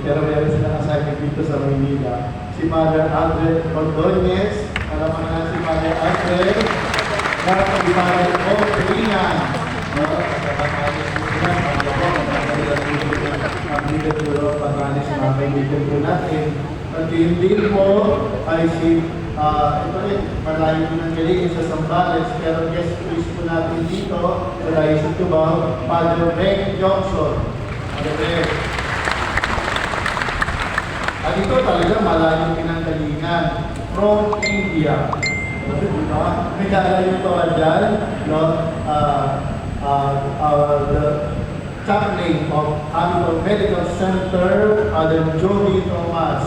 pero meron silang assignment dito sa Maynila. Si Mother Aldred Ordonez, alam mo na si Mother Aldred, Ibaran ko, Pilihan. Ang dito po, pag-alis sa mga kaibigan po natin. At yung din po ay si, ito rin, malayo po ng galing sa Sambales, pero guest priest po natin dito, malayo sa Tubao, Father Beck Johnson. Father Beck. At ito talaga malayo pinanggalingan from India. May lalayo pa dyan, no? The chaplain of Hamilton Medical Center, Father Joey Thomas.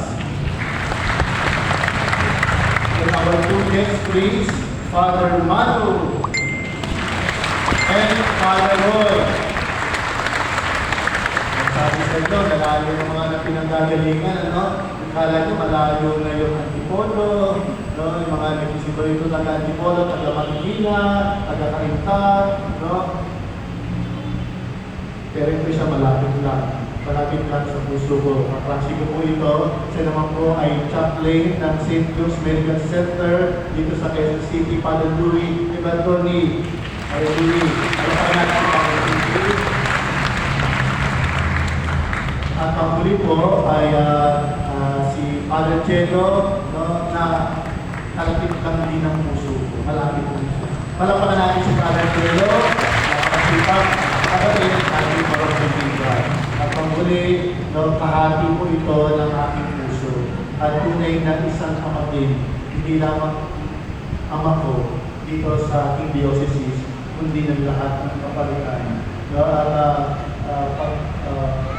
And our two guest priests, Father Manu and Father Roy. Sabi sa ito, nalayo ng mga pinanggagalingan, ano? Kala nyo malayo na yung Antipolo, no? Yung mga nagsisimba rito taga Antipolo, taga Manila, taga Cainta, no? Pero ito siya malapit lang sa puso ko. Kaklase ko po ito. Siya naman po ay chaplain ng St. Luke's Medical Center dito sa Quezon City, Padre Louis Evantoni. Padre Louis, ano pa natin Padre Louis? At ang huli po ay si Padre Chelo, no, na kalapit lang din ng puso ko. Malapit po siya. Palapakan natin si Padre Chelo, napakasipag, kapatid, ating marapitigan. At ang huli, no, kahati po ito ng aking puso. At tunay na isang ama din, hindi lamang ama ko dito sa aking diocese, kundi ng lahat ng kapalitan. No, at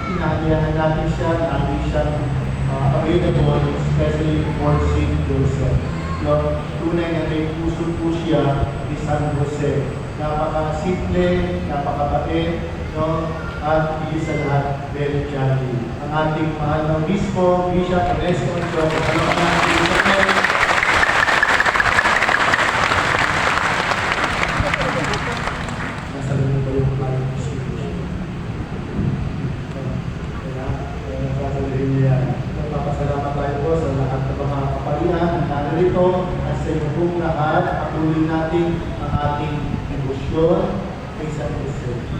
inaaliyahan natin siya, natin siya available, especially for St. Joseph. No, tunay na may puso po siya ni San Jose. Napaka-simple, napakabait, no, at higit sa lahat, very jolly. Ang ating mahal ng Bispo, Bishop Ernesto Antonio, ano ang ating Bishop? Nasa rin ba yung mahal ng Bispo? Magpapasalamat tayo po sa lahat ng mga kapalian na narito at sa inyo pong lahat, patuloy natin ang ating devotion kay San Jose.